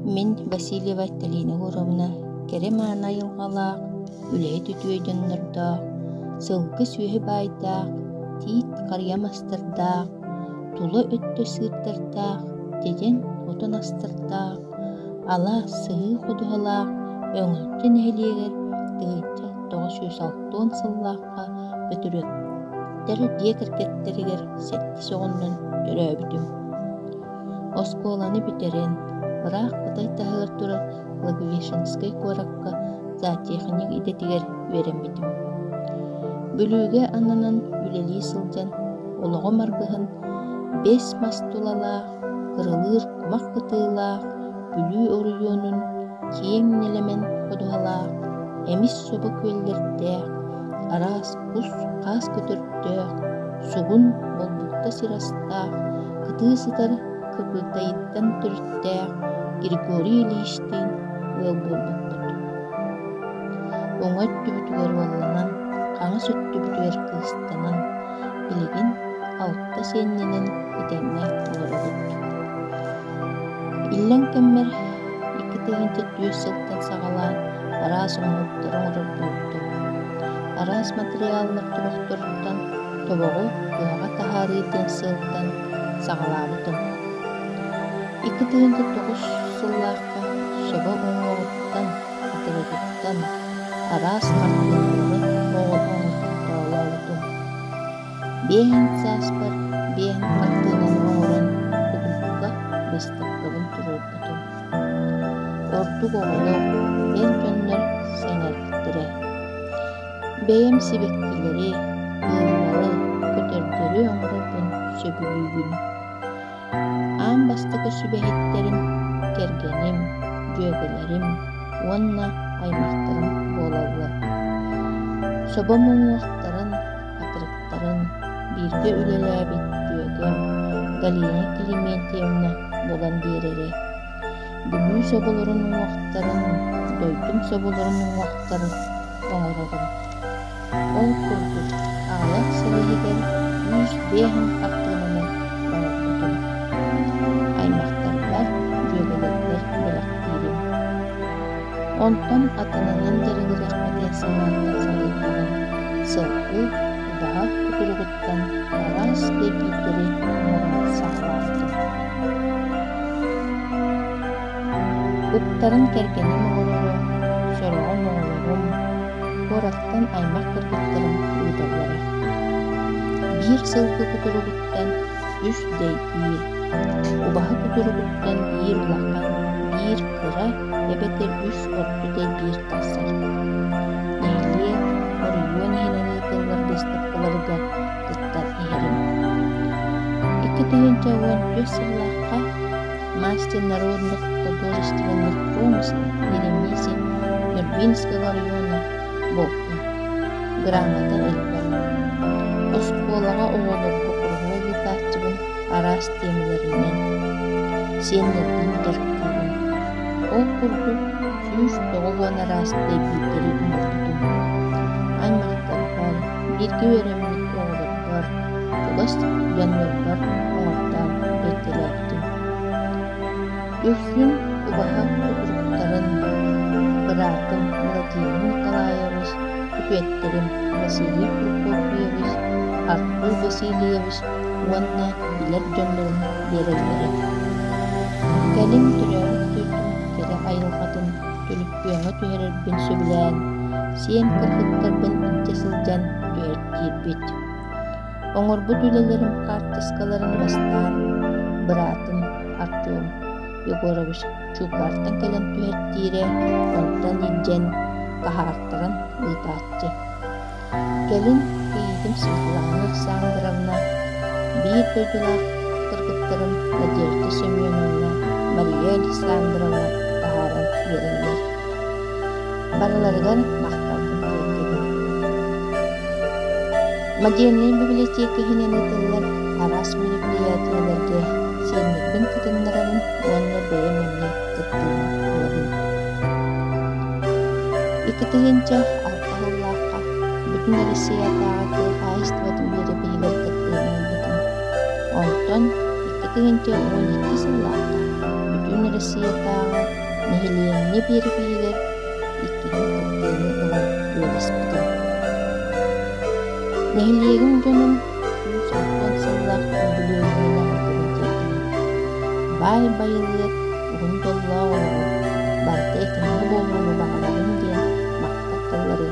Мен Васильева Талина Гуровна керем ана йылғалақ, үләй түтүйден нұрдақ, сылғы сүйі байдақ, тиит қарьямастырдақ, тулы өтті сыртырдақ, деден отын астырдақ, ала сығы құдығылақ, өңілтен әлегер, дығытча 906 сыллаққа бүтірік. Дәрі декіркеттерігер сәтті соғыннан түрәбітім. Осколаны бітерен, бірақ бұтай тағылар тұры Лаговешинскай қораққа затехник идетігер верен бітім. Бүліге ананан үлелі сылжан, олығы марғығын 5 мастулалақ, қырылыр құмақ қытылақ, бүлі орыйонын кейін нелемен құдығалақ, әміс собы көлдердәқ, арас құс қас көтірдәқ, суғын болбұқта сирастақ, қыты сыдар кыргылтайыттан түрттәқ, Григорий Ильичтин ыл болбұқпыт. Оңай түбітігер оланан, қаңы сөтті бүтігер қылыстанан, білігін алтта сенненен бітенне оларығыт. Иллен кәммер 2-4 сылттан сағалан арас оңыттырын ұрыр болды. Арас материаллар тұрықтырыттан тобығы ұяға тахарыйтын сылттан сағалабытым. 2-9 сыллаққа соба оңғырыттан, атырығыттан, арас қартылары оңыр оңғыртталауытым. Бейін саспар, бейін қартылынан оңырын ұғылыққа бестаққабын тұрырбытым. Ордук оғылы бен жоннар сәңәріктірі. Бейім себектілері, ұлылары, көтердері оңырыбын сөбілігін. Ам бастығы сүбәхеттерім, кергенім, жөгілерім, онна аймақтарым болалар. Собам оңуақтарын, атырықтарын, бірге үлеләбет жөгім, Галина Климентьевна болан берері. Бүлі соболырын оңуақтарын, дойдың соболырын оңуақтарын оңырығын. Ол күрді, ағалақ сырығығын 105 қақтығынан оңырғытын. Аймақтардар жөгілерлер біліқтейрім. Онтан атананын дәрігірек мәдесалардан салықтарын сылқы, ұдаға күтіргіттен арас бейбейтері оңырын сақлақты. Бұттарын кәргенім оғырыры, сұрағын оғырырым, орақтан аймақ кіргіттірім ұйдалары. Bir сылқы күтіргіттен 3 дей бір, ұбаға күтіргіттен 1 ұлақан, 1 қыра, әбетер 3 орты дей 1 тасар. Нейле, орыйон енені тылар бестапқыларыға тұттар ерім. 2-14 сыллаққа мастер народных художественных промыслов Еремиси Нюрбинского района Бокна. Грамота элбаны. Осколаға оғылырғы құрғыл витатчыбын арас темелерінен. Сендердің дәрттігін. Ол құрғы 109 арас дейбейтері ұмырдым. Аймақтардан бірге өремінік оғылырғар, тұлыс янлырғар оңырдан өттелердім. Өфлін ұбаға құтырықтарын бұратым Владимир Николаевич, үкеттерім Василий Прокопьевич, Артур Васильевич, онна білер жонлығын берелері. Кәлім түрәуік түрдің кәрі айылғатын түлікпеңі түйерербін сөбілән, сен кірхіттарбын интесілден түйердербет. Оңырбы түлелерім картыскаларын бастан, бұратым Артур Егорович чукартан кэлэн түһэртиирэ, онтан илдьэн каһаартаран ыытааччы. Кэлин киитим Светлана Александровна, биир дойдулаах кыргыттарын Надежда Семеновна, Мария Александровна каһааран береллер. Барыларыгар макталдым киирдигин. Модельный библиотека хинен ытыллар арас мероприятиелерге сеннербин кытыннарын уонна бэйэмэмне кыттыын оларын. 2-алта хыллааққа бүтүн Россиятааты аистыбатын бери бейгер кыттыын олбутун. Онтон 2-12 сыллааққа бүтүн Россиятаға нехилиэнне бири-биирер иккиһин кыттыыны ылан үөлэспитим. Нехилиэгин дьонун сүүс оттон сыллах үлүлүөнүн аҕалтыбын тиэккинин. Баай байылыат уһун доллоо олоҕу барыта экиннэ буолуону баҕарабын диэн мактатталлары